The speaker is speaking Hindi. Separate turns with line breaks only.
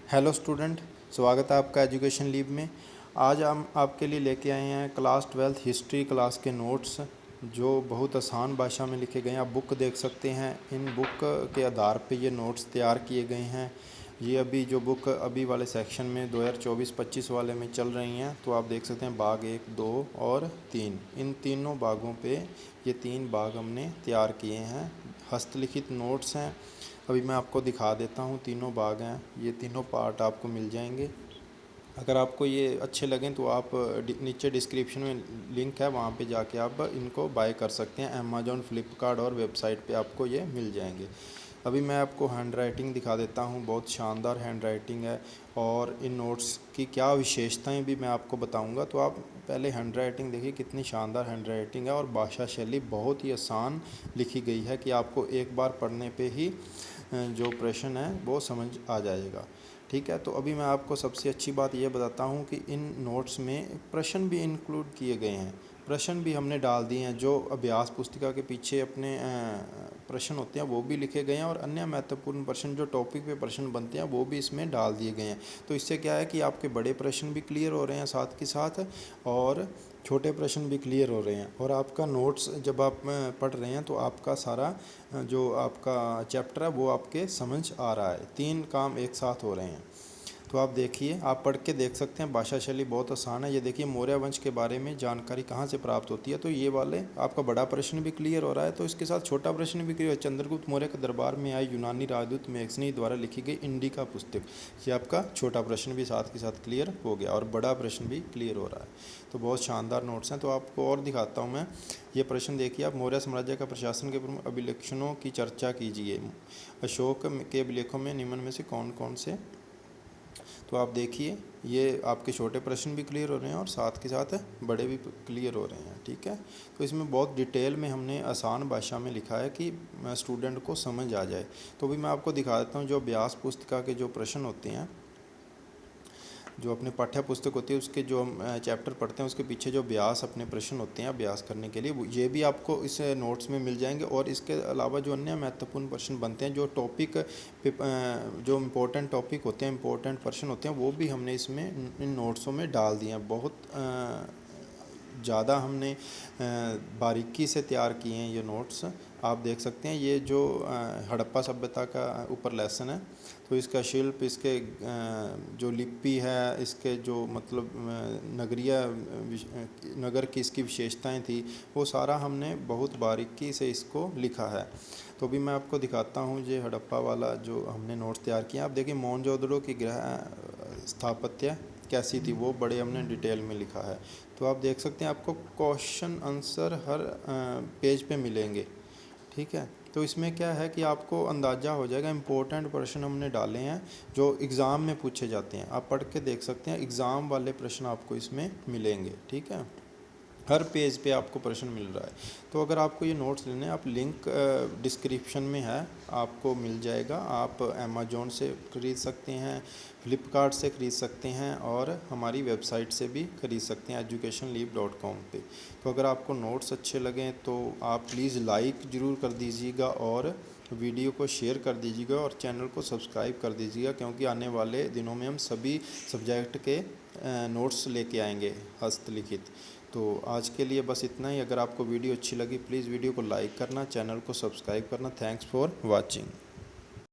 हेलो स्टूडेंट, स्वागत है आपका एजुकेशन लीव में। आज हम आपके लिए लेके आए हैं क्लास 12th हिस्ट्री क्लास के नोट्स जो बहुत आसान भाषा में लिखे गए हैं। आप बुक देख सकते हैं, इन बुक के आधार पे ये नोट्स तैयार किए गए हैं। ये अभी जो बुक अभी वाले सेक्शन में 2024-25 वाले में चल रही हैं, तो आप देख सकते हैं भाग 1, 2 और 3। इन तीनों भागों पे ये 3 भाग हमने तैयार किए हैं। हस्तलिखित नोट्स हैं। अभी मैं आपको दिखा देता हूँ, तीनों भाग हैं, ये तीनों पार्ट आपको मिल जाएंगे। अगर आपको ये अच्छे लगें तो आप नीचे डिस्क्रिप्शन में लिंक है, वहाँ पे जाके आप इनको बाय कर सकते हैं। अमेज़ॉन, फ्लिपकार्ट और वेबसाइट पे आपको ये मिल जाएंगे। अभी मैं आपको हैंड राइटिंग दिखा देता हूँ, बहुत शानदार हैंड राइटिंग है और इन नोट्स की क्या विशेषताएं भी मैं आपको बताऊँगा। तो आप पहले हैंड राइटिंग देखिए, कितनी शानदार हैंड राइटिंग है और भाषा शैली बहुत ही आसान लिखी गई है कि आपको एक बार पढ़ने पे ही जो प्रश्न है वो समझ आ जाएगा। ठीक है, तो अभी मैं आपको सबसे अच्छी बात ये बताता हूँ कि इन नोट्स में प्रश्न भी इंक्लूड किए गए हैं। प्रश्न भी हमने डाल दिए हैं, जो अभ्यास पुस्तिका के पीछे अपने प्रश्न होते हैं वो भी लिखे गए हैं और अन्य महत्वपूर्ण प्रश्न जो टॉपिक पे प्रश्न बनते हैं वो भी इसमें डाल दिए गए हैं। तो इससे क्या है कि आपके बड़े प्रश्न भी क्लियर हो रहे हैं साथ के साथ, और छोटे प्रश्न भी क्लियर हो रहे हैं। और आपका नोट्स जब आप पढ़ रहे हैं तो आपका सारा जो आपका चैप्टर है वो आपके समझ आ रहा है। 3 काम एक साथ हो रहे हैं। तो आप देखिए, आप पढ़ के देख सकते हैं, भाषा शैली बहुत आसान है। ये देखिए, मौर्य वंश के बारे में जानकारी कहाँ से प्राप्त होती है। तो ये वाले आपका बड़ा प्रश्न भी क्लियर हो रहा है, तो इसके साथ छोटा प्रश्न भी क्लियर। चंद्रगुप्त मौर्य के दरबार में आई यूनानी राजदूत मैक्सनी द्वारा लिखी गई इंडिका पुस्तक, ये आपका छोटा प्रश्न भी साथ के साथ क्लियर हो गया और बड़ा प्रश्न भी क्लियर हो रहा है। तो बहुत शानदार नोट्स हैं। तो आपको और दिखाता हूँ मैं। ये प्रश्न देखिए आप, मौर्य साम्राज्य का प्रशासन के प्रमुख अभिलक्षणों की चर्चा कीजिए। अशोक के अभिलेखों में निम्न में से कौन कौन से। तो आप देखिए, ये आपके छोटे प्रश्न भी क्लियर हो रहे हैं और साथ के साथ बड़े भी क्लियर हो रहे हैं। ठीक है, तो इसमें बहुत डिटेल में हमने आसान भाषा में लिखा है कि स्टूडेंट को समझ आ जाए। तो भी मैं आपको दिखा देता हूँ, जो अभ्यास पुस्तिका के जो प्रश्न होते हैं, जो अपने पाठ्य पुस्तक होती है उसके जो हम चैप्टर पढ़ते हैं उसके पीछे जो अभ्यास अपने प्रश्न होते हैं अभ्यास करने के लिए, ये भी आपको इस नोट्स में मिल जाएंगे। और इसके अलावा जो अन्य महत्वपूर्ण प्रश्न बनते हैं, जो टॉपिक जो इम्पोर्टेंट टॉपिक होते हैं, इम्पोर्टेंट प्रश्न होते हैं, वो भी हमने इसमें इन नोट्सों में डाल दिए हैं। बहुत ज़्यादा हमने बारीकी से तैयार किए हैं ये नोट्स। आप देख सकते हैं, ये जो हड़प्पा सभ्यता का ऊपर लेसन है, तो इसका शिल्प, इसके जो लिपि है, इसके जो मतलब नगर की इसकी विशेषताएं थी, वो सारा हमने बहुत बारीकी से इसको लिखा है। तो भी मैं आपको दिखाता हूँ, ये हड़प्पा वाला जो हमने नोट्स तैयार किया। आप देखिए, मोहनजोदड़ो की गृह स्थापत्य कैसी थी, वो बड़े हमने डिटेल में लिखा है। तो आप देख सकते हैं, आपको क्वेश्चन आंसर हर पेज पे मिलेंगे। ठीक है, तो इसमें क्या है कि आपको अंदाज़ा हो जाएगा। इम्पोर्टेंट प्रश्न हमने डाले हैं जो एग्ज़ाम में पूछे जाते हैं, आप पढ़ के देख सकते हैं, एग्ज़ाम वाले प्रश्न आपको इसमें मिलेंगे। ठीक है, हर पेज पे आपको प्रश्न मिल रहा है। तो अगर आपको ये नोट्स लेने हैं, आप लिंक डिस्क्रिप्शन में है, आपको मिल जाएगा। आप अमेज़ॉन से ख़रीद सकते हैं, फ्लिपकार्ट से ख़रीद सकते हैं और हमारी वेबसाइट से भी ख़रीद सकते हैं educationleap.com पे। तो अगर आपको नोट्स अच्छे लगें तो आप प्लीज़ लाइक ज़रूर कर दीजिएगा और वीडियो को शेयर कर दीजिएगा और चैनल को सब्सक्राइब कर दीजिएगा, क्योंकि आने वाले दिनों में हम सभी सब्जेक्ट के नोट्स लेके आएंगे हस्तलिखित। तो आज के लिए बस इतना ही। अगर आपको वीडियो अच्छी लगी, प्लीज़ वीडियो को लाइक करना, चैनल को सब्सक्राइब करना। Thanks for watching.